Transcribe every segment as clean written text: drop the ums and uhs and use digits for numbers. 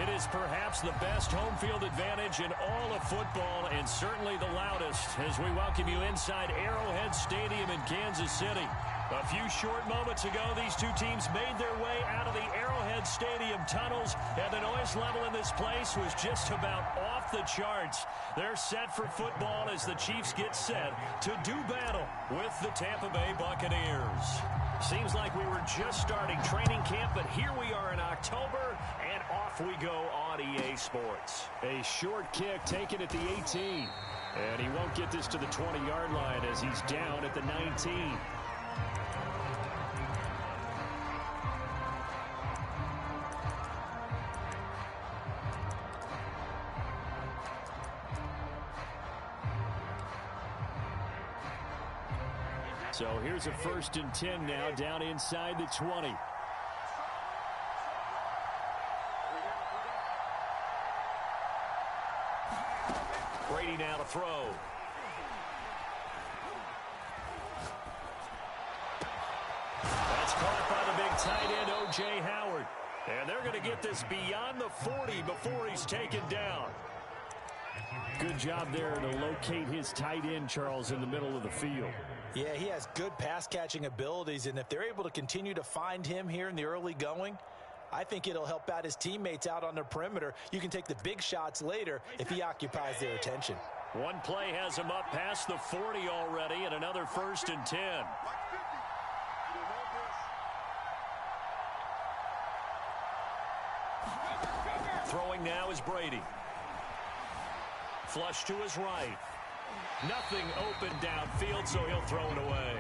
It is perhaps the best home field advantage in all of football and certainly the loudest as we welcome you inside Arrowhead Stadium in Kansas City. A few short moments ago, these two teams made their way out of the Arrowhead Stadium tunnels, and the noise level in this place was just about off the charts. They're set for football as the Chiefs get set to do battle with the Tampa Bay Buccaneers. Seems like we were just starting training camp, but here we are in October, and off we go on EA Sports. A short kick taken at the 18, and he won't get this to the 20-yard line as he's down at the 19. So here's a 1st and 10 now down inside the 20. Brady now to throw. That's caught by the big tight end, O.J. Howard. And they're going to get this beyond the 40 before he's taken down. Good job there to locate his tight end, Charles, in the middle of the field. Yeah, he has good pass-catching abilities, and if they're able to continue to find him here in the early going, I think it'll help out his teammates out on the perimeter. You can take the big shots later if he occupies their attention. One play has him up past the 40 already, and another 1st and 10. Throwing now is Brady. Flush to his right. Nothing open downfield, so he'll throw it away.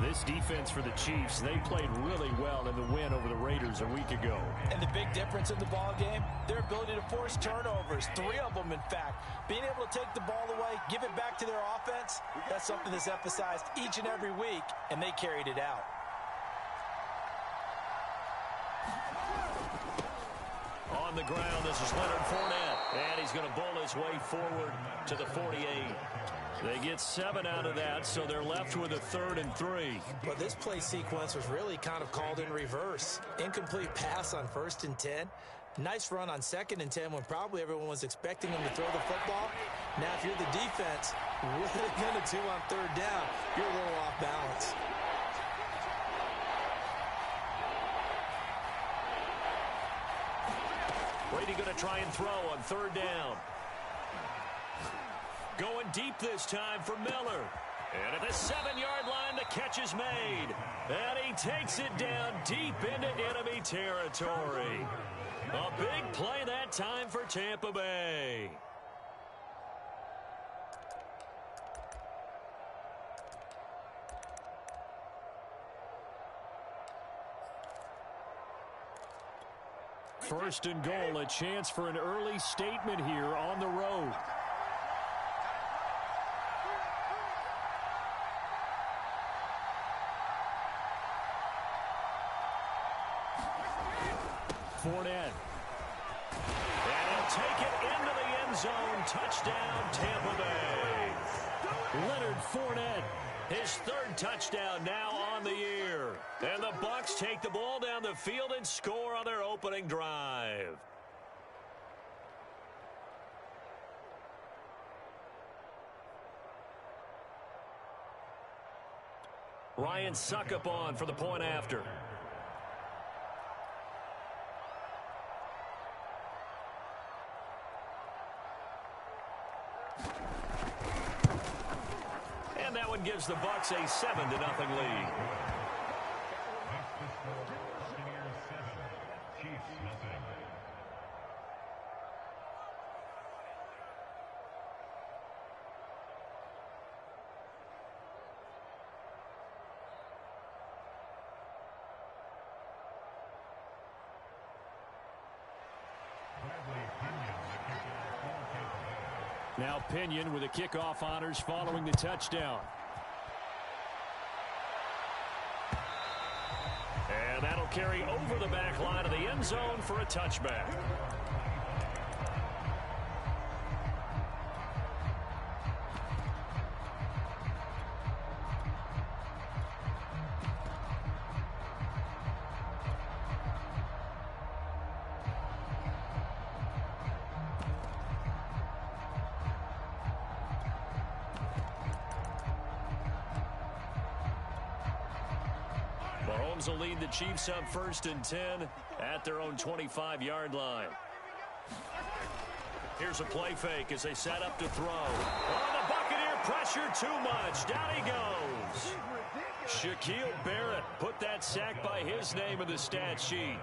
This defense for the Chiefs, they played really well in the win over the Raiders a week ago. And the big difference in the ball game, their ability to force turnovers, 3 of them in fact. Being able to take the ball away, give it back to their offense, that's something that's emphasized each and every week, and they carried it out. On the ground, this is Leonard Fournette, and he's going to bowl his way forward to the 48. They get 7 out of that, so they're left with a 3rd and 3. But this play sequence was really kind of called in reverse. Incomplete pass on 1st and 10. Nice run on 2nd and 10 when probably everyone was expecting him to throw the football. Now, if you're the defense, what are they going to do on 3rd down? You're a little off balance. Brady going to try and throw on 3rd down. Going deep this time for Miller. And at the 7-yard line, the catch is made. And he takes it down deep into enemy territory. A big play that time for Tampa Bay. First and goal, a chance for an early statement here on the road. Fournette. And he'll take it into the end zone. Touchdown, Tampa Bay. Leonard Fournette. His 3rd touchdown now on the year. And the Bucs take the ball down the field and score on their opening drive. Ryan Suckup on for the point after. And that one gives the Bucs a 7-0 lead. Now Pinion with the kickoff honors following the touchdown. And that'll carry over the back line of the end zone for a touchback. Mahomes will lead the Chiefs up 1st and 10 at their own 25-yard line. Here's a play fake as they set up to throw. Oh, the Buccaneer pressure too much. Down he goes. Shaquille Barrett put that sack by his name in the stat sheet.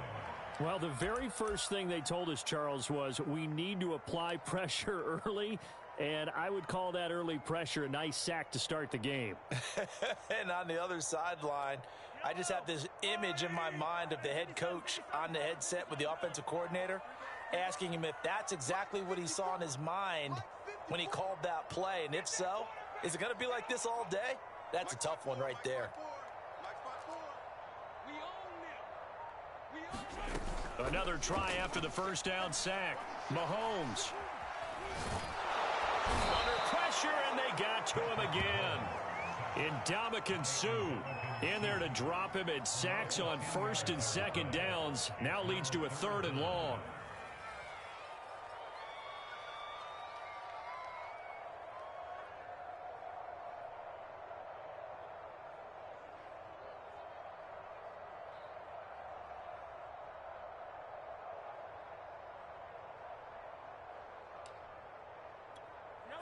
Well, the very first thing they told us, Charles, was we need to apply pressure early, and I would call that early pressure a nice sack to start the game. And on the other sideline, I just have this image in my mind of the head coach on the headset with the offensive coordinator asking him if that's exactly what he saw in his mind when he called that play. And if so, is it going to be like this all day? That's a tough one right there. Another try after the first down sack. Mahomes. Under pressure, and they got to him again. Ndamukong Suh in there to drop him, and sacks on 1st and 2nd downs. Now leads to a 3rd and long.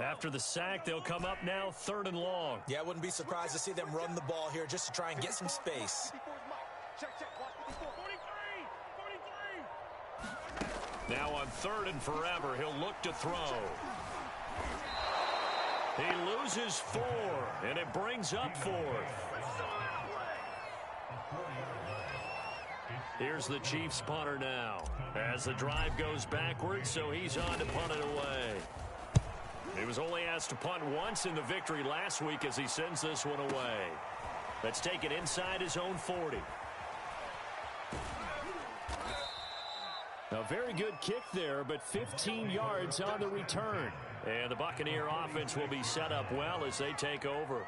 After the sack, they'll come up now 3rd and long. Yeah, I wouldn't be surprised to see them run the ball here just to try and get some space. Now on 3rd and forever, he'll look to throw. He loses 4, and it brings up 4th. Here's the Chiefs punter now as the drive goes backwards, so he's on to punt it away. He was only asked to punt once in the victory last week as he sends this one away. Let's take it inside his own 40. A very good kick there, but 15 yards on the return. And the Buccaneer offense will be set up well as they take over.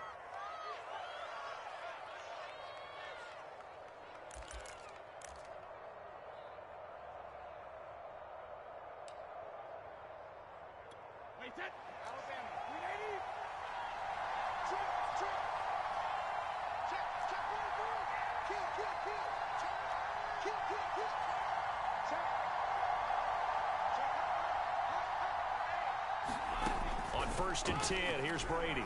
On 1st and 10, here's Brady.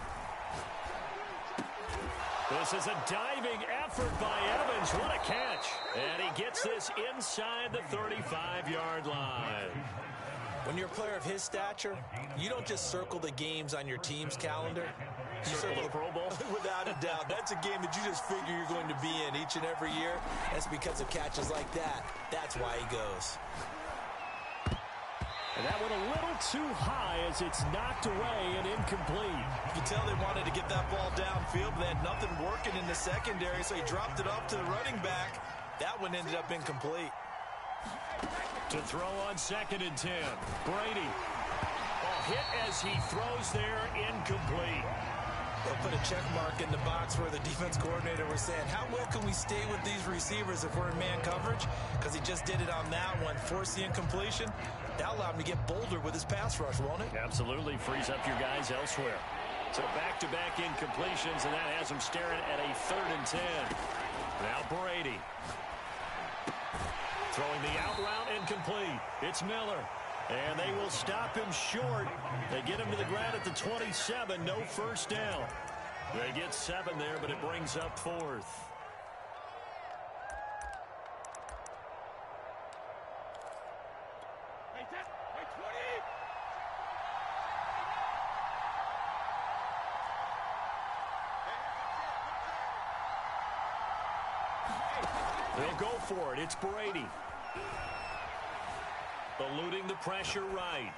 This is a diving effort by Evans. What a catch. And he gets this inside the 35-yard line. When you're a player of his stature, you don't just circle the games on your team's calendar. You circle the Pro Bowl? Without a doubt. That's a game that you just figure you're going to be in each and every year. That's because of catches like that. That's why he goes. And that went a little too high as it's knocked away and incomplete. You can tell they wanted to get that ball downfield, but they had nothing working in the secondary, so he dropped it off to the running back. That one ended up incomplete. To throw on 2nd and 10. Brady. A hit as he throws there, incomplete. They'll put a check mark in the box where the defense coordinator was saying, how well can we stay with these receivers if we're in man coverage? Because he just did it on that one, forced the incompletion. That'll allow him to get bolder with his pass rush, won't it? Absolutely. Frees up your guys elsewhere. So back-to-back incompletions, and that has him staring at a 3rd and 10. Now Brady. Throwing the out route, incomplete. It's Miller. And they will stop him short. They get him to the ground at the 27. No first down. They get 7 there, but it brings up 4th. They'll go for it. It's Brady. Eluding the pressure right.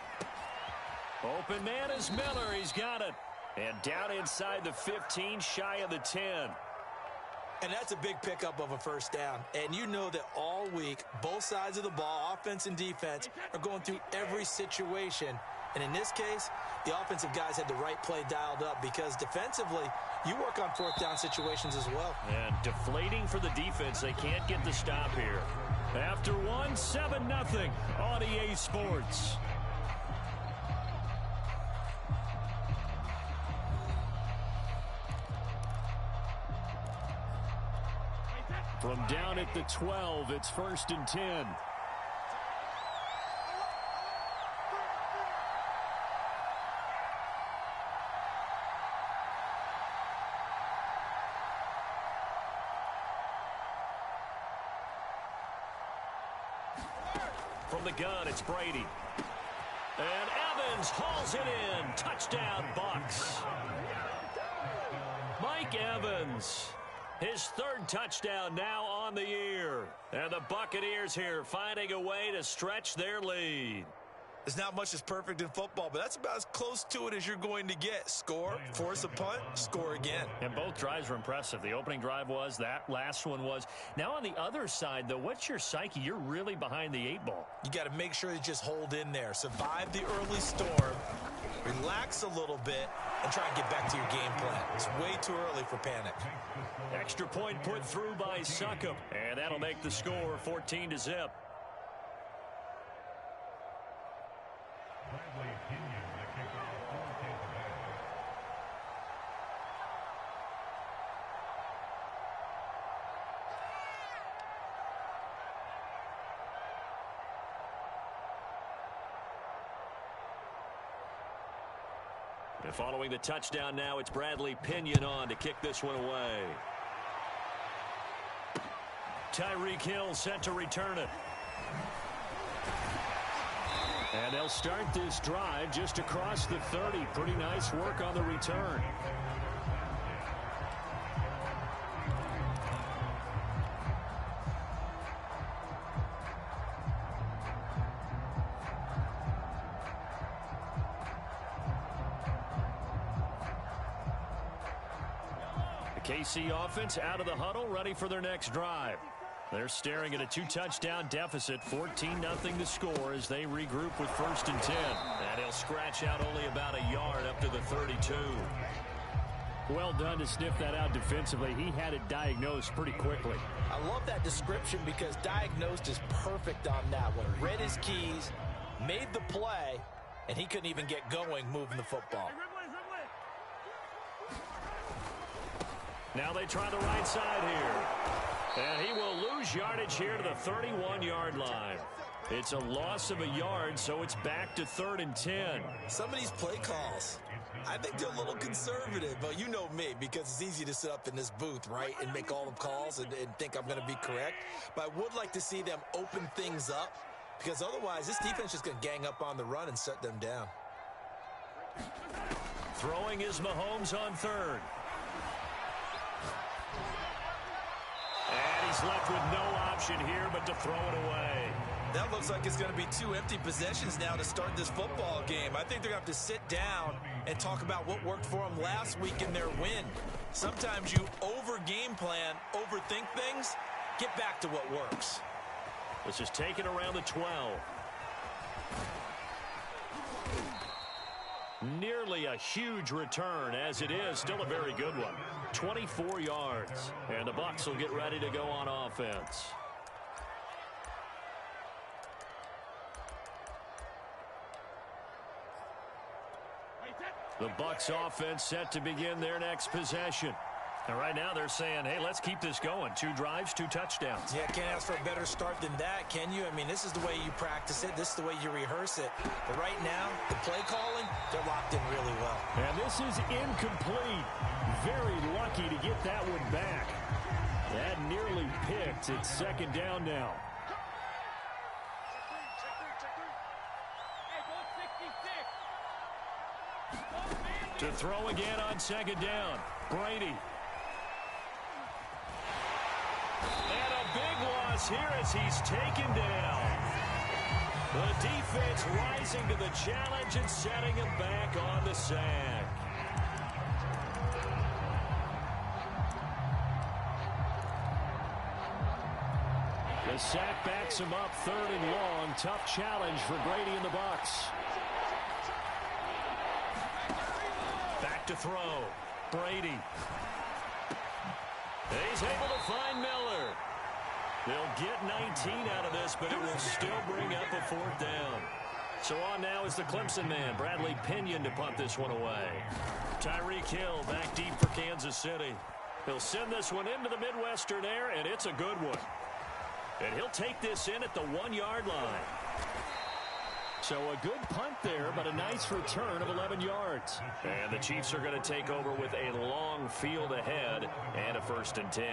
Open man is Miller. He's got it. And down inside the 15, shy of the 10. And that's a big pickup of a first down. And you know that all week, both sides of the ball, offense and defense, are going through every situation. And in this case, the offensive guys had the right play dialed up because defensively, you work on 4th down situations as well. And deflating for the defense. They can't get the stop here. After one, 7-0 on EA Sports. From down at the 12, it's 1st and 10. From the gun, it's Brady. And Evans hauls it in. Touchdown, Bucs. Mike Evans, his 3rd touchdown now on the year. And the Buccaneers here finding a way to stretch their lead. There's not much that's perfect in football, but that's about as close to it as you're going to get. Score, force a punt, score again. And both drives were impressive. The opening drive was, that last one was. Now on the other side, though, what's your psyche? You're really behind the 8 ball. You got to make sure you just hold in there. Survive the early storm, relax a little bit, and try and get back to your game plan. It's way too early for panic. Extra point put through by Succop. And that'll make the score 14-0. And following the touchdown now, it's Bradley Pinion on to kick this one away. Tyreek Hill set to return it. And they'll start this drive just across the 30. Pretty nice work on the return. The KC offense out of the huddle, ready for their next drive. They're staring at a 2-touchdown deficit, 14-0 to score as they regroup with 1st and 10. And he'll scratch out only about a yard up to the 32. Well done to sniff that out defensively. He had it diagnosed pretty quickly. I love that description because diagnosed is perfect on that one. Read his keys, made the play, and he couldn't even get going moving the football. Now they try the right side here. And he will lose yardage here to the 31-yard line. It's a loss of a yard, so it's back to 3rd and 10. Some of these play calls, I think they're a little conservative, but you know me, because it's easy to sit up in this booth, right, and make all the calls and think I'm going to be correct. But I would like to see them open things up, because otherwise this defense is just going to gang up on the run and shut them down. Throwing is Mahomes on 3rd. And he's left with no option here but to throw it away. That looks like it's going to be 2 empty possessions now to start this football game. I think they're going to have to sit down and talk about what worked for them last week in their win. Sometimes you over-game plan, overthink things, get back to what works. This is taken around the 12. Nearly a huge return, as it is still a very good one. 24 yards. And the Bucs will get ready to go on offense. The Bucs offense set to begin their next possession. And right now they're saying, hey, let's keep this going. 2 drives, 2 touchdowns. Yeah, can't ask for a better start than that, can you? I mean, this is the way you practice it. This is the way you rehearse it. But right now, the play calling, they're locked in really well. And this is incomplete. Very lucky to get that one back. That nearly picked. It's 2nd down now. To throw again on 2nd down. Brady. And a big loss here as he's taken down. The defense rising to the challenge and setting him back on the sack. The sack backs him up, 3rd and long. Tough challenge for Brady and the Bucs. Back to throw. Brady. He's able to find Miller. They'll get 19 out of this, but it will still bring up a 4th down. So on now is the Clemson man, Bradley Pinion, to punt this one away. Tyreek Hill back deep for Kansas City. He'll send this one into the Midwestern air, and it's a good one. And he'll take this in at the 1-yard line. So a good punt there, but a nice return of 11 yards. And the Chiefs are going to take over with a long field ahead and a 1st and 10.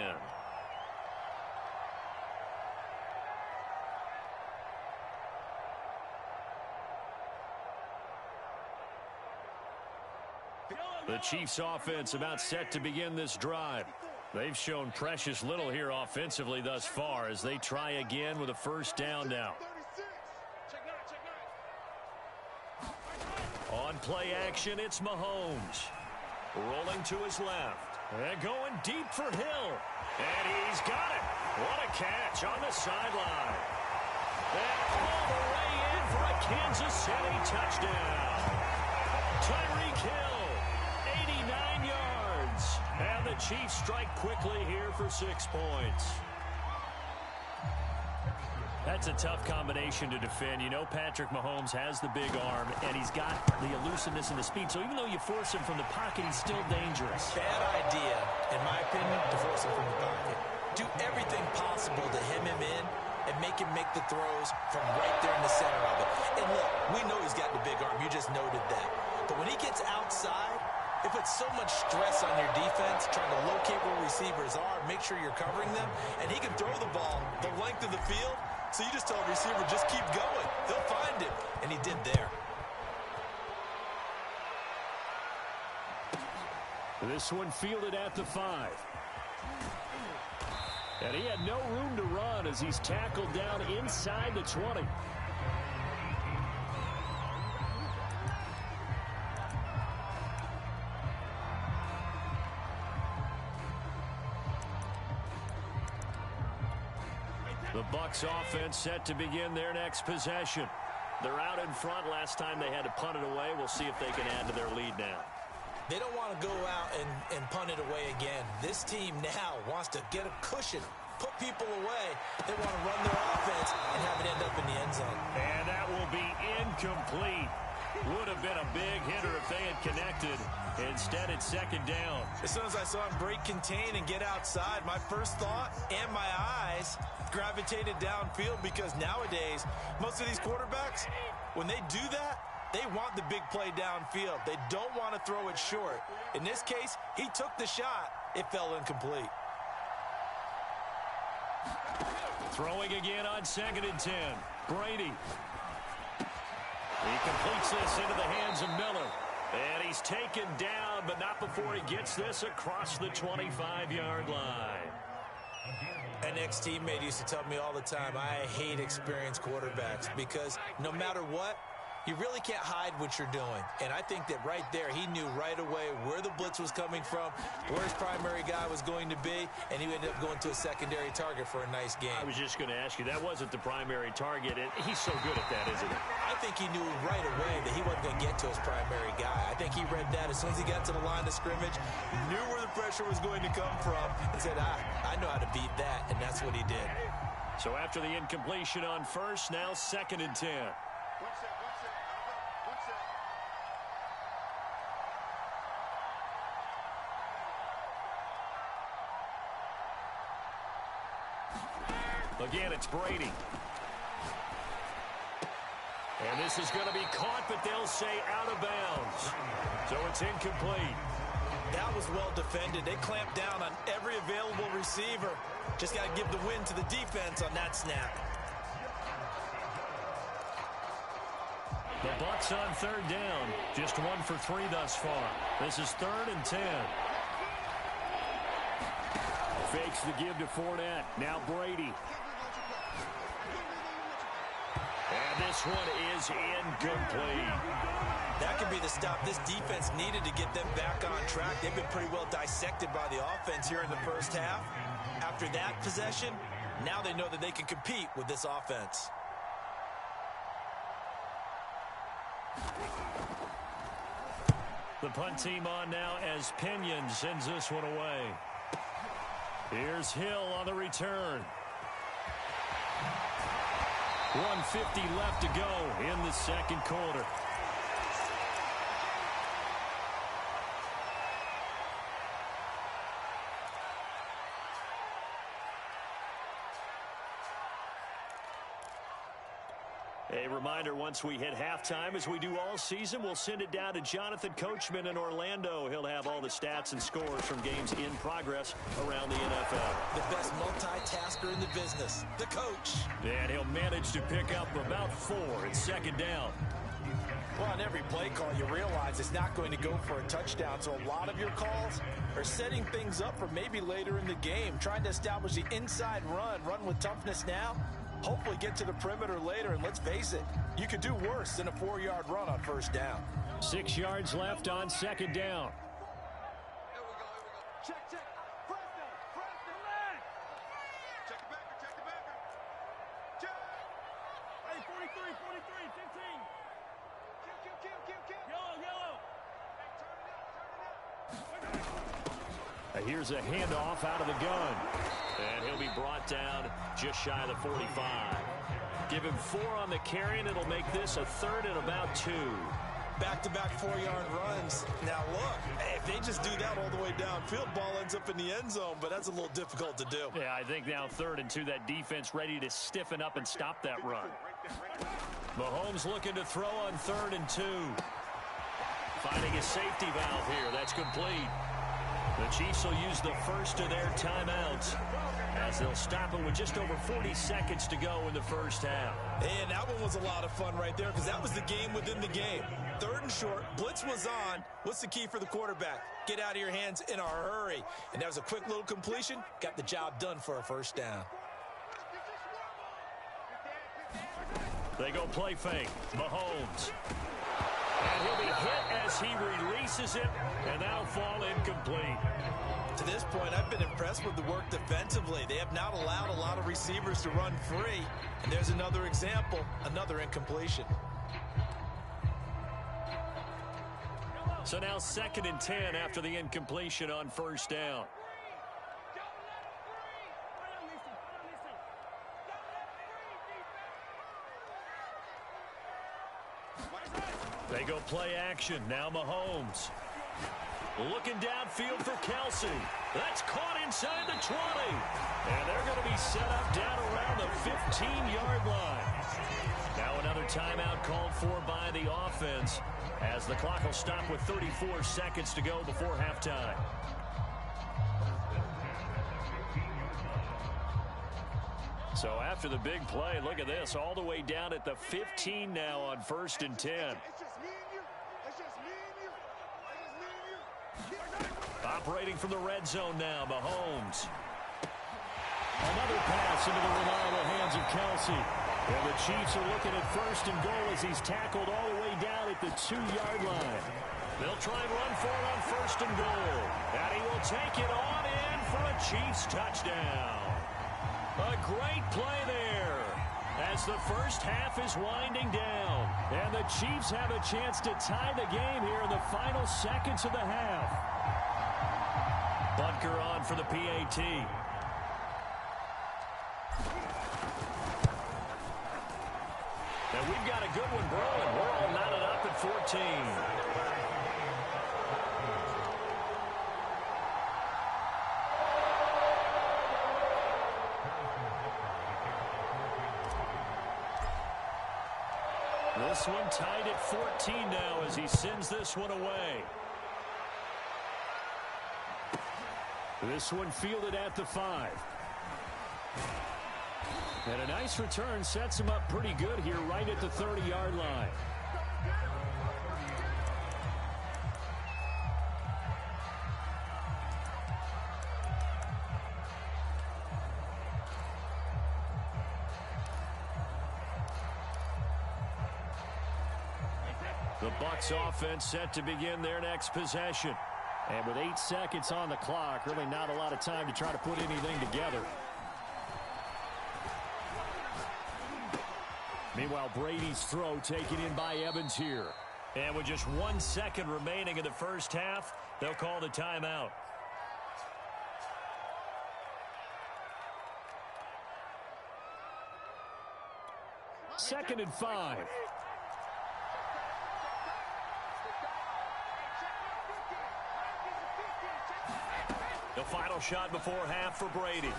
The Chiefs offense about set to begin this drive. They've shown precious little here offensively thus far as they try again with a 1st down now. On play action, it's Mahomes. Rolling to his left. And going deep for Hill. And he's got it. What a catch on the sideline. And all the way in for a Kansas City touchdown. Tyreek Hill, 89 yards. And the Chiefs strike quickly here for 6 points. That's a tough combination to defend. You know Patrick Mahomes has the big arm, and he's got the elusiveness and the speed. So even though you force him from the pocket, he's still dangerous. Bad idea, in my opinion, to force him from the pocket. Do everything possible to hem him in and make him make the throws from right there in the center of it. And look, we know he's got the big arm. You just noted that. But when he gets outside, it puts so much stress on your defense, trying to locate where receivers are, make sure you're covering them, and he can throw the ball the length of the field. So you just tell a receiver, just keep going. They'll find him. And he did there. This one fielded at the 5. And he had no room to run as he's tackled down inside the 20. The Bucs offense set to begin their next possession. They're out in front. Last time they had to punt it away. We'll see if they can add to their lead now. They don't want to go out and punt it away again. This team now wants to get a cushion, put people away. They want to run their offense and have it end up in the end zone. And that will be incomplete. Would have been a big hitter if they had connected. Instead, it's 2nd down. As soon as I saw him break contain and get outside, my first thought and my eyes gravitated downfield, because nowadays, most of these quarterbacks, when they do that, they want the big play downfield. They don't want to throw it short. In this case, he took the shot. It fell incomplete. Throwing again on 2nd and 10. Brady. He completes this into the hands of Miller. And he's taken down, but not before he gets this across the 25-yard line. An ex-teammate used to tell me all the time, I hate experienced quarterbacks, because no matter what, you really can't hide what you're doing. And I think that right there, he knew right away where the blitz was coming from, where his primary guy was going to be, and he ended up going to a secondary target for a nice game. I was just going to ask you, that wasn't the primary target, and he's so good at that, isn't he? I think he knew right away that he wasn't going to get to his primary guy. I think he read that as soon as he got to the line of scrimmage, knew where the pressure was going to come from, and said, I know how to beat that, and that's what he did. So after the incompletion on 1st, now 2nd and 10. Again, it's Brady. And this is going to be caught, but they'll say out of bounds. So it's incomplete. That was well defended. They clamped down on every available receiver. Just got to give the win to the defense on that snap. The Bucs on 3rd down. Just 1 for 3 thus far. This is 3rd and 10. Fakes the give to Fournette. Now Brady. And this one is incomplete. That could be the stop this defense needed to get them back on track. They've been pretty well dissected by the offense here in the first half. After that possession, now they know that they can compete with this offense. The punt team on now as Pinion sends this one away. Here's Hill on the return. 1:50 left to go in the 2nd quarter. A reminder, once we hit halftime, as we do all season, we'll send it down to Jonathan Coachman in Orlando. He'll have all the stats and scores from games in progress around the NFL. The best multitasker in the business, the coach. And he'll manage to pick up about 4 at second down. Well, on every play call, you realize it's not going to go for a touchdown, so a lot of your calls are setting things up for maybe later in the game, trying to establish the inside run with toughness now, hopefully get to the perimeter later, and let's face it, you could do worse than a 4-yard run on first down. 6 yards left on second down. Check. Preston. Check the backer. Check. Hey, 43, 15. Kill. Yellow. Hey, Here's a handoff out of the gun. And he'll be brought down just shy of the 45. Give him 4 on the carry, and it'll make this a 3rd and about 2. Back-to-back 4-yard runs. Now look, if they just do that all the way downfield, ball ends up in the end zone, but that's a little difficult to do. Yeah, I think now 3rd and 2, that defense ready to stiffen up and stop that run. Mahomes looking to throw on 3rd and 2. Finding a safety valve here. That's complete. The Chiefs will use the first of their timeouts as they'll stop it with just over 40 seconds to go in the first half. And that one was a lot of fun right there because that was the game within the game. 3rd and short, blitz was on. What's the key for the quarterback? Get out of your hands in a hurry. And that was a quick little completion. Got the job done for a first down. They go play fake. Mahomes. And he'll be hit as he releases it, and that'll fall incomplete. To this point, I've been impressed with the work defensively. They have not allowed a lot of receivers to run free. And there's another example, another incompletion. So now 2nd and 10 after the incompletion on first down. They go play action. Now Mahomes. Looking downfield for Kelsey. That's caught inside the 20. And they're going to be set up down around the 15-yard line. Now another timeout called for by the offense as the clock will stop with 34 seconds to go before halftime. So after the big play, look at this, all the way down at the 15 now on 1st and 10. Operating from the red zone now, Mahomes. Another pass into the reliable hands of Kelsey. And the Chiefs are looking at 1st and goal as he's tackled all the way down at the 2-yard line. They'll try and run for it on 1st and goal. And he will take it on in for a Chiefs touchdown. A great play there as the first half is winding down. And the Chiefs have a chance to tie the game here in the final seconds of the half. Bunker on for the PAT. And we've got a good one brewing. We're all knotted up at 14. This one tied at 14 now as he sends this one away. This one fielded at the 5. And a nice return sets him up pretty good here right at the 30-yard line. The Bucs offense set to begin their next possession. And with 8 seconds on the clock, really not a lot of time to try to put anything together. Meanwhile, Brady's throw taken in by Evans here. And with just 1 second remaining in the first half, they'll call the timeout. Second and 5. The final shot before half for Brady.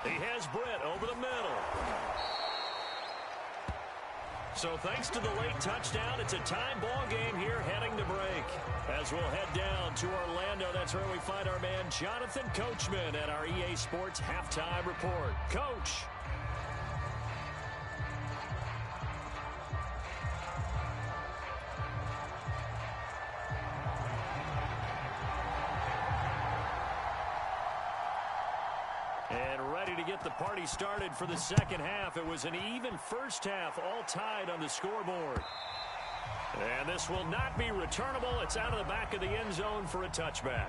He has Britt over the middle. So thanks to the late touchdown, it's a time ball game here heading to break. As we'll head down to Orlando, that's where we find our man Jonathan Coachman at our EA Sports Halftime Report. Coach. And ready to get the party started for the second half. It was an even first half, all tied on the scoreboard. And this will not be returnable. It's out of the back of the end zone for a touchback.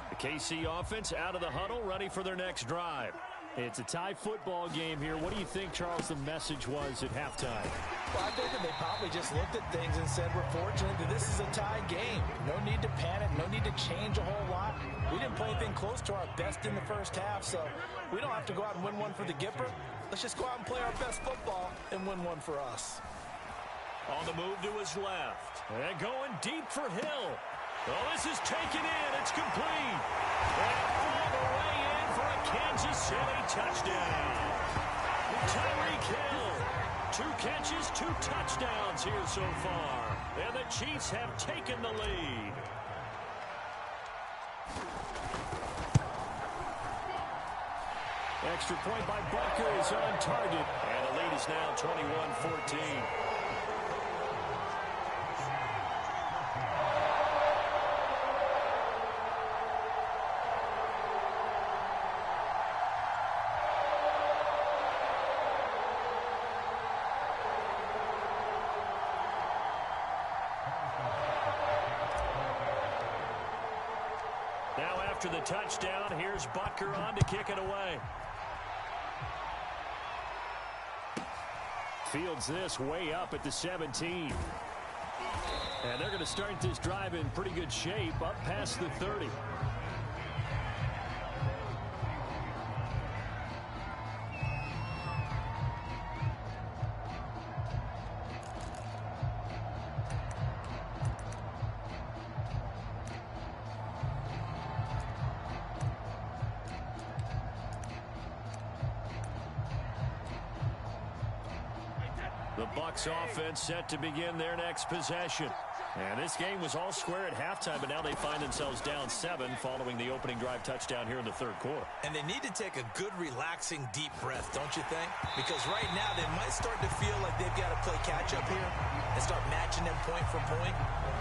The KC offense out of the huddle, ready for their next drive. It's a tie football game here. What do you think, Charles, the message was at halftime? Well, I think that they probably just looked at things and said, we're fortunate that this is a tie game. No need to panic, no need to change a whole lot. We didn't play anything close to our best in the first half, so we don't have to go out and win one for the Gipper. Let's just go out and play our best football and win one for us. On the move to his left. And going deep for Hill. Oh, this is taken in. It's complete. And all the way in for a Kansas City touchdown. Tyreek Hill. 2 catches, 2 touchdowns here so far. And the Chiefs have taken the lead. Extra point by Butker is on target. And the lead is now 21-14. Now after the touchdown, here's Butker on to kick it away. Fields this way up at the 17. And they're going to start this drive in pretty good shape, up past the 30. The Bucs offense set to begin their next possession. And this game was all square at halftime, but now they find themselves down 7 following the opening drive touchdown here in the third quarter. And they need to take a good, relaxing, deep breath, don't you think? Because right now they might start to feel like they've got to play catch-up here and start matching them point for point.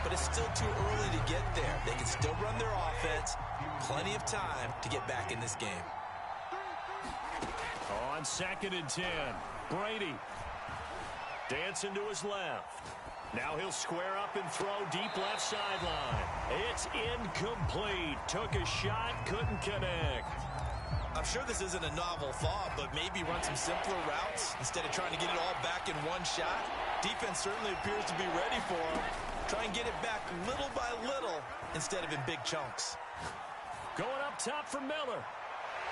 But it's still too early to get there. They can still run their offense. Plenty of time to get back in this game. On 2nd and 10, Brady. Dancing to his left. Now he'll square up and throw deep left sideline. It's incomplete. Took a shot, couldn't connect. I'm sure this isn't a novel thought, but maybe run some simpler routes instead of trying to get it all back in one shot. Defense certainly appears to be ready for him. Try and get it back little by little instead of in big chunks. Going up top for Miller.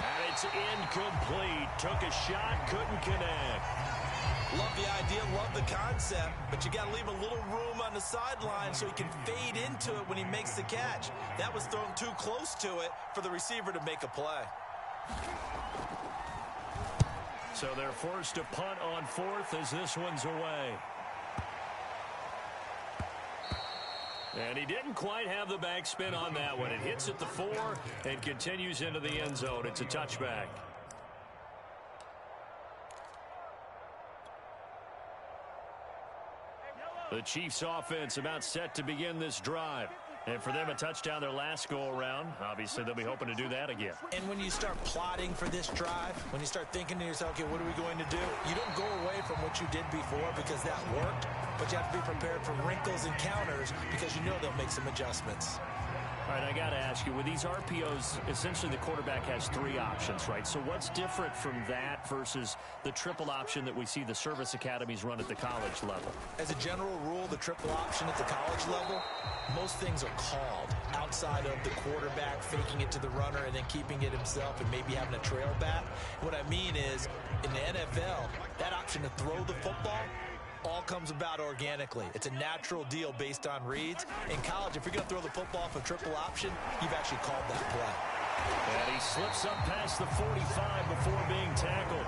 And it's incomplete. Took a shot, couldn't connect. Love the idea, love the concept, but you got to leave a little room on the sideline so he can fade into it when he makes the catch. That was thrown too close to it for the receiver to make a play. So they're forced to punt on 4th as this one's away. And he didn't quite have the backspin on that one. It hits at the 4 and continues into the end zone. It's a touchback. The Chiefs offense about set to begin this drive. And for them, a touchdown their last go-around. Obviously, they'll be hoping to do that again. And when you start plotting for this drive, when you start thinking to yourself, okay, what are we going to do? You don't go away from what you did before because that worked, but you have to be prepared for wrinkles and counters because you know they'll make some adjustments. All right, I got to ask you, with these RPOs, essentially the quarterback has 3 options, right? So what's different from that versus the triple option that we see the service academies run at the college level? As a general rule, the triple option at the college level, most things are called outside of the quarterback faking it to the runner and then keeping it himself and maybe having a trail back. What I mean is, in the NFL, that option to throw the football all comes about organically. It's a natural deal based on reads. In college, if you're going to throw the football for triple option, you've actually called that play. And he slips up past the 45 before being tackled.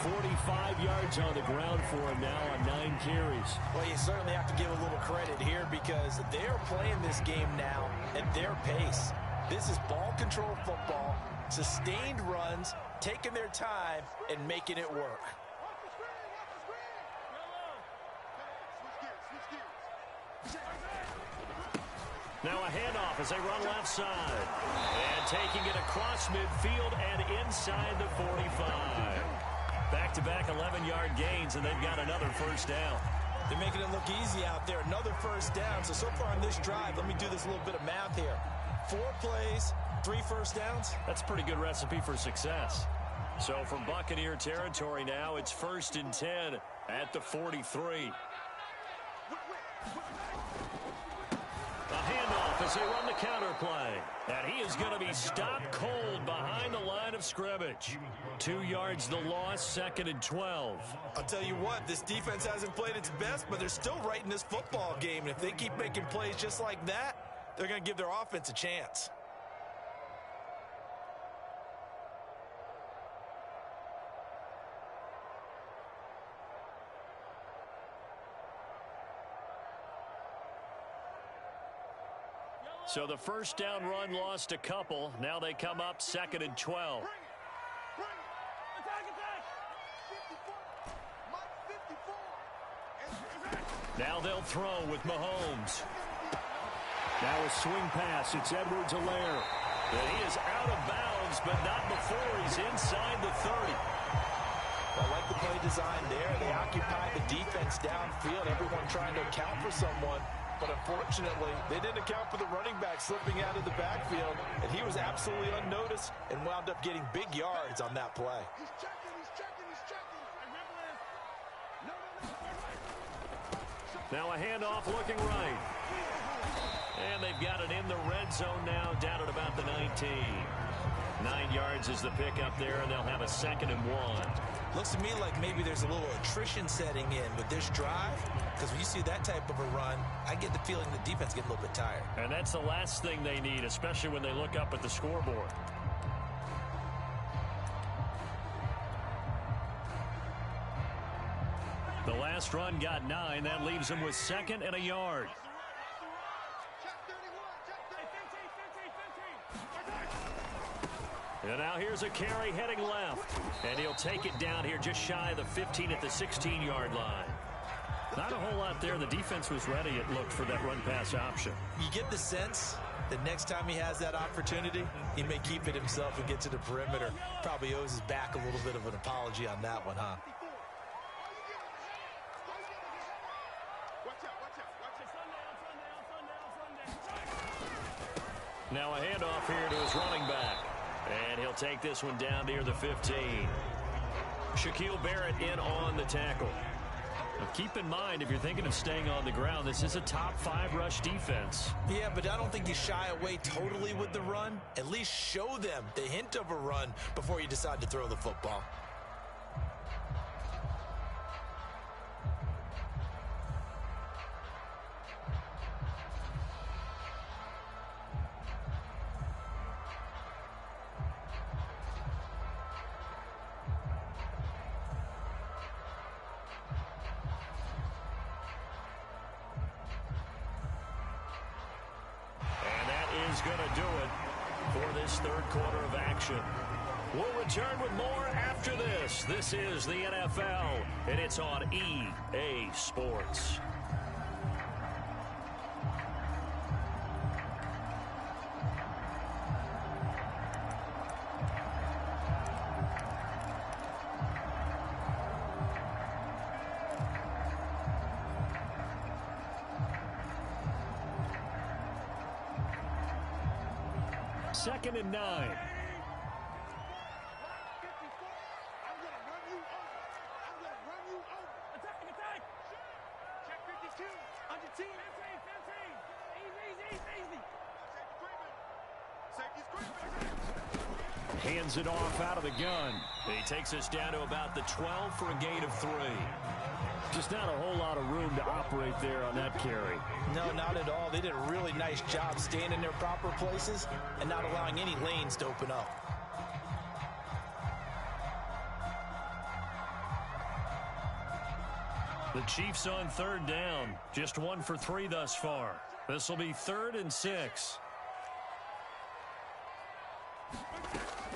45 yards on the ground for him now on 9 carries. Well, you certainly have to give a little credit here because they're playing this game now at their pace. This is ball control football, sustained runs, taking their time, and making it work. Now a handoff as they run left side. And taking it across midfield and inside the 45. Back-to-back 11-yard gains, and they've got another first down. They're making it look easy out there. Another first down. So far on this drive, let me do this little bit of math here. 4 plays, 3 first downs. That's a pretty good recipe for success. So from Buccaneer territory now, it's 1st and 10 at the 43. A handoff as they run the counter play. And he is going to be stopped cold behind the line of scrimmage. 2 yards the loss, 2nd and 12. I'll tell you what, this defense hasn't played its best, but they're still right in this football game. And if they keep making plays just like that, they're going to give their offense a chance. So the first down run lost a couple. Now they come up 2nd and 12. Now they'll throw with Mahomes. Now a swing pass. It's Edwards-Helaire. And he is out of bounds, but not before he's inside the 30. I like the play design there. They occupy the defense downfield. Everyone trying to account for someone. But unfortunately, they didn't account for the running back slipping out of the backfield. And he was absolutely unnoticed and wound up getting big yards on that play. He's checking, he's checking, he's checking. Now a handoff looking right. And they've got it in the red zone now, down at about the 19. 9 yards is the pickup there, and they'll have a 2nd and 1. Looks to me like maybe there's a little attrition setting in with this drive, because when you see that type of a run, I get the feeling the defense gets a little bit tired. And that's the last thing they need, especially when they look up at the scoreboard. The last run got 9. That leaves them with 2nd and a yard. And now here's a carry heading left. And he'll take it down here just shy of the 15 at the 16-yard line. Not a whole lot there. The defense was ready, it looked, for that run-pass option. You get the sense that next time he has that opportunity, he may keep it himself and get to the perimeter. Probably owes his back a little bit of an apology on that one, huh? Now a handoff here to his running back. And he'll take this one down near the 15. Shaquille Barrett in on the tackle. Now keep in mind, if you're thinking of staying on the ground, this is a top 5 rush defense. Yeah, but I don't think you shy away totally with the run. At least show them the hint of a run before you decide to throw the football. Going to do it for this third quarter of action. We'll return with more after this. This is the NFL, and it's on EA Sports. Second and 9. I'm going to run you over. I'm going to run you over. Attack, attack. Check 52. Under team. 15. Easy. Safety's creeping. Hands it off out of the gun. He takes us down to about the 12 for a gain of 3. Just not a whole lot of room to operate there on that carry. No, not at all. They did a really nice job staying in their proper places and not allowing any lanes to open up. The Chiefs on third down. Just 1 for 3 thus far. This will be 3rd and 6.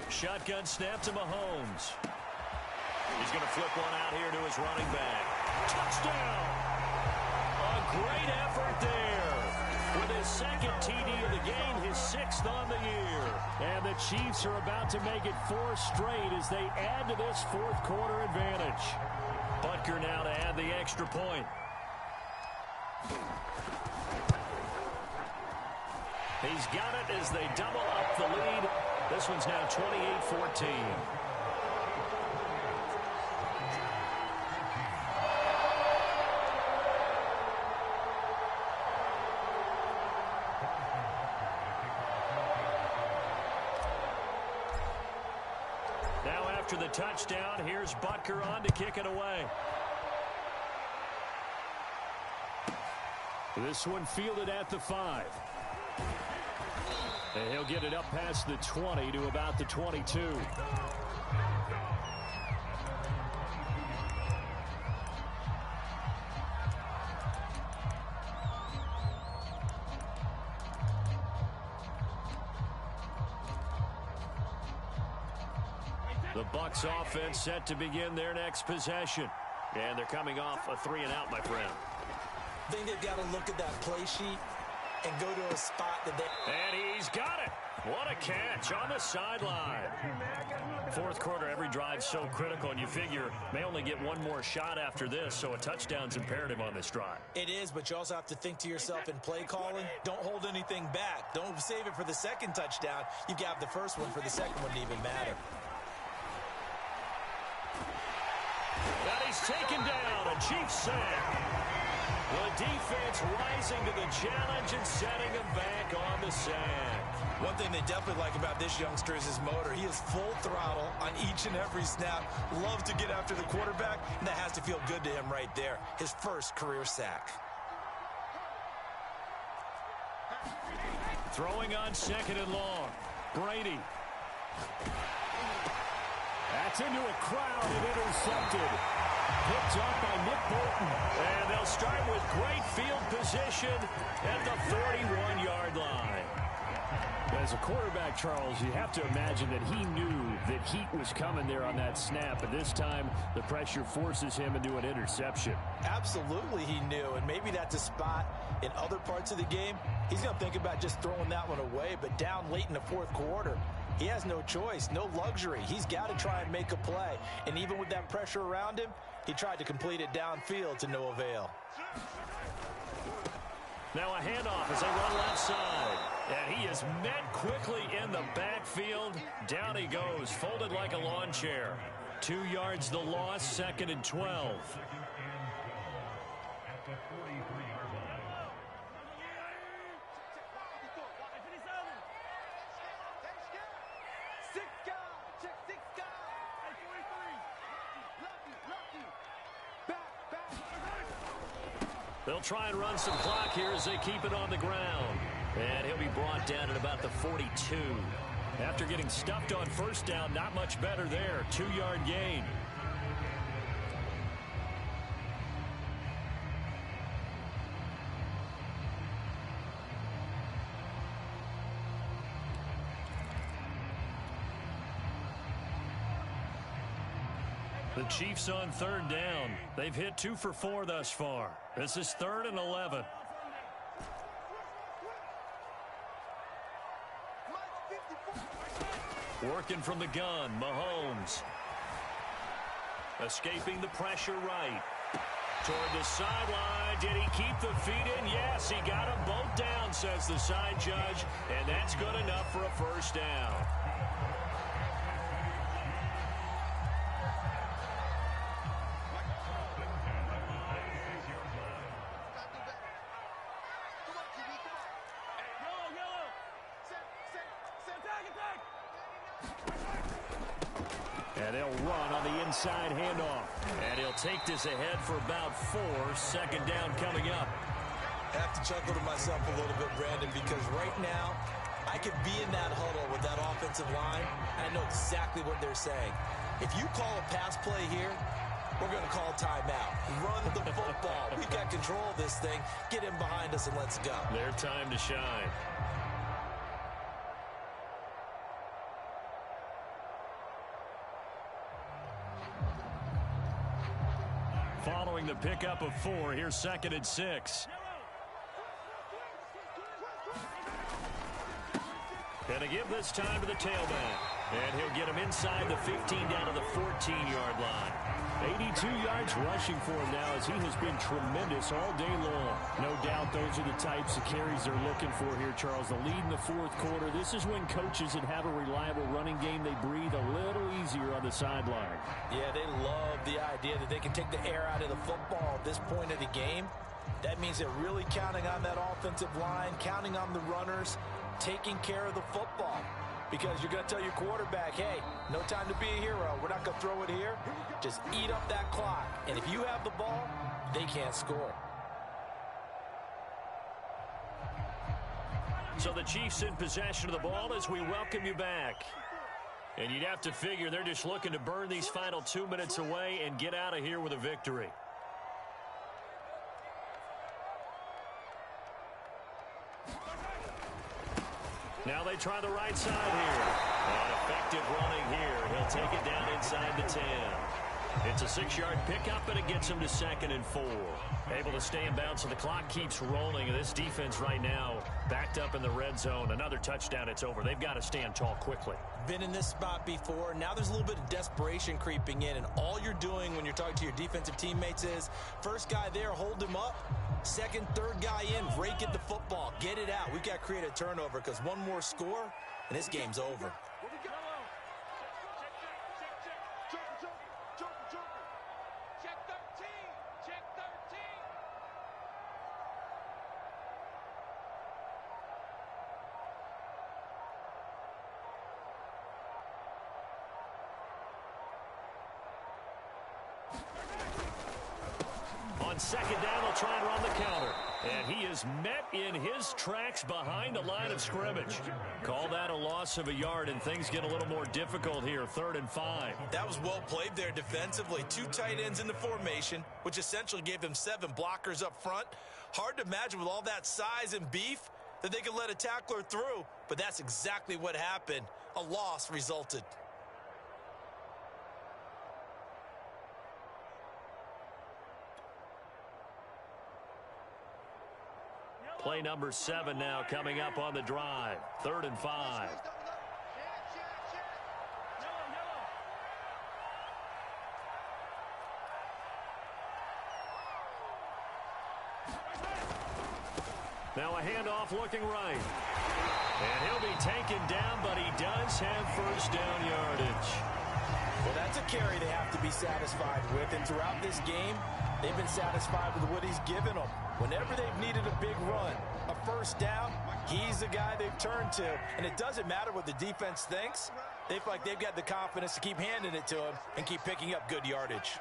Shotgun snap to Mahomes. He's going to flip one out here to his running back. Touchdown! A great effort there. With his second TD of the game, his 6th on the year. And the Chiefs are about to make it 4 straight as they add to this fourth quarter advantage. Butker now to add the extra point. He's got it as they double up the lead. This one's now 28-14. Now after the touchdown, here's Butker on to kick it away. This one fielded at the 5. And he'll get it up past the 20 to about the 22. The Bucs offense set to begin their next possession. And they're coming off a 3-and-out, my friend. I think they've got to look at that play sheet and go to a spot that they... And he's got it. What a catch on the sideline. Fourth quarter, every drive's so critical, and you figure may only get one more shot after this, so a touchdown's imperative on this drive. It is, but you also have to think to yourself in play calling, don't hold anything back. Don't save it for the second touchdown. You've got the first one for the second one to even matter. And he's taken down. A Chiefs sack. The defense rising to the challenge and setting him back on the sack. One thing they definitely like about this youngster is his motor. He is full throttle on each and every snap. Loves to get after the quarterback, and that has to feel good to him right there. His first career sack. Throwing on 2nd and long. Brady. That's into a crowd and intercepted. Picked up by Nick Bolton. And they'll start with great field position at the 41-yard line. As a quarterback, Charles, you have to imagine that he knew that heat was coming there on that snap. And this time, the pressure forces him into an interception. Absolutely he knew. And maybe that's a spot in other parts of the game. He's going to think about just throwing that one away. But down late in the fourth quarter, he has no choice, no luxury. He's got to try and make a play. And even with that pressure around him, he tried to complete it downfield to no avail. Now a handoff as they run left side. And he is met quickly in the backfield. Down he goes, folded like a lawn chair. 2 yards the loss, 2nd and 12. They'll try and run some clock here as they keep it on the ground. And he'll be brought down at about the 42. After getting stuffed on first down, not much better there. 2-yard gain. The Chiefs on 3rd down. They've hit 2 for 4 thus far. This is 3rd and 11. Working from the gun, Mahomes. Escaping the pressure right. Toward the sideline. Did he keep the feet in? Yes, he got them both down, says the side judge. And that's good enough for a first down. And they'll run on the inside handoff. And he'll take this ahead for about 4. Second down coming up. I have to chuckle to myself a little bit, Brandon, because right now I could be in that huddle with that offensive line. I know exactly what they're saying. If you call a pass play here, we're going to call timeout. Run the football. We've got control of this thing. Get him behind us and let's go. Their time to shine. Following the pickup of 4, here's 2nd and 6. Gonna give this time to the tailback. And he'll get him inside the 15 down to the 14-yard line. 82 yards rushing for him now as he has been tremendous all day long. No doubt those are the types of carries they're looking for here, Charles. The lead in the 4th quarter. This is when coaches that have a reliable running game, they breathe a little easier on the sideline. Yeah, they love the idea that they can take the air out of the football at this point of the game. That means they're really counting on that offensive line, counting on the runners, taking care of the football. Because you're going to tell your quarterback, hey, no time to be a hero. We're not going to throw it here. Just eat up that clock. And if you have the ball, they can't score. So the Chiefs in possession of the ball as we welcome you back. And you'd have to figure they're just looking to burn these final 2 minutes away and get out of here with a victory. Now they try the right side here. And effective running here. He'll take it down inside the 10. It's a 6-yard pickup, and it gets him to 2nd and 4. Able to stay in bounds, so the clock keeps rolling. And this defense right now backed up in the red zone. Another touchdown, it's over. They've got to stand tall quickly. Been in this spot before. Now there's a little bit of desperation creeping in, and all you're doing when you're talking to your defensive teammates is first guy there, hold him up. Second, third guy in, rake at the football. Get it out. We've got to create a turnover because one more score, and this game's over. Check 13. Check 13. On second down, they'll try and run the counter. And he is met in his tracks behind the line of scrimmage. Call that a loss of a yard, and things get a little more difficult here. 3rd and 5. That was well played there defensively. 2 tight ends in the formation, which essentially gave them 7 blockers up front. Hard to imagine with all that size and beef that they could let a tackler through, but that's exactly what happened. A loss resulted. Play number 7 now coming up on the drive. 3rd and 5. Now a handoff looking right. And he'll be taken down, but he does have first down yardage. Well, that's a carry they have to be satisfied with, and throughout this game, they've been satisfied with what he's given them. Whenever they've needed a big run, a first down, he's the guy they've turned to. And it doesn't matter what the defense thinks. They feel like they've got the confidence to keep handing it to him and keep picking up good yardage.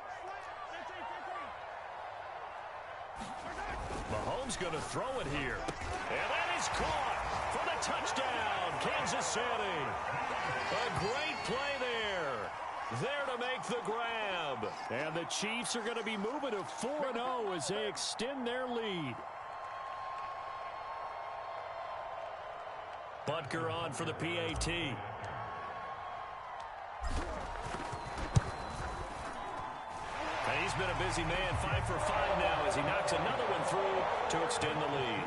Mahomes going to throw it here. And that is caught for the touchdown, Kansas City. A great play there. There to make the grab. And the Chiefs are going to be moving to 4-0 as they extend their lead. Butker on for the PAT. And he's been a busy man, 5 for 5 now as he knocks another one through to extend the lead.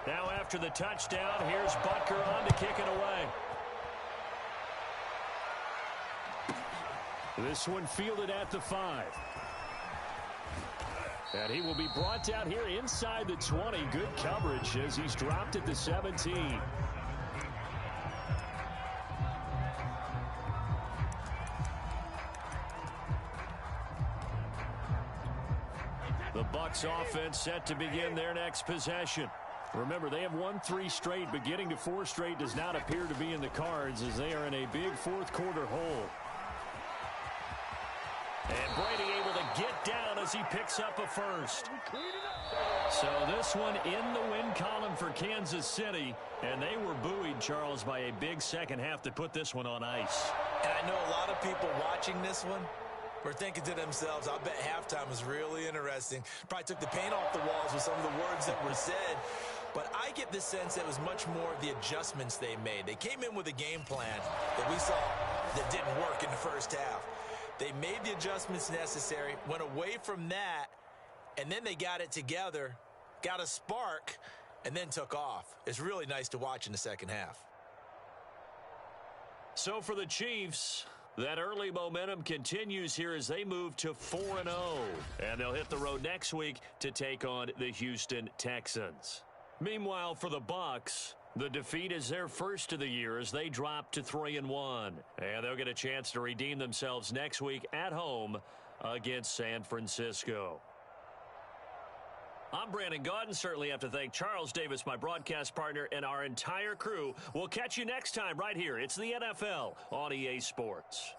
Now after the touchdown, here's Butker on to kick it away. This one fielded at the 5. And he will be brought down here inside the 20. Good coverage as he's dropped at the 17. The Bucs offense set to begin their next possession. Remember, they have won 3 straight, but getting to 4 straight does not appear to be in the cards as they are in a big fourth quarter hole. And Brady able to get down as he picks up a first. So this one in the win column for Kansas City. And they were buoyed, Charles, by a big second half to put this one on ice. And I know a lot of people watching this one were thinking to themselves, I bet halftime was really interesting. Probably took the paint off the walls with some of the words that were said. But I get the sense that it was much more of the adjustments they made. They came in with a game plan that we saw that didn't work in the first half. They made the adjustments necessary, went away from that, and then they got it together, got a spark, and then took off. It's really nice to watch in the second half. So for the Chiefs, that early momentum continues here as they move to 4-0. And they'll hit the road next week to take on the Houston Texans. Meanwhile, for the Bucs, the defeat is their first of the year as they drop to 3-1. And they'll get a chance to redeem themselves next week at home against San Francisco. I'm Brandon Gaudin. Certainly have to thank Charles Davis, my broadcast partner, and our entire crew. We'll catch you next time right here. It's the NFL on EA Sports.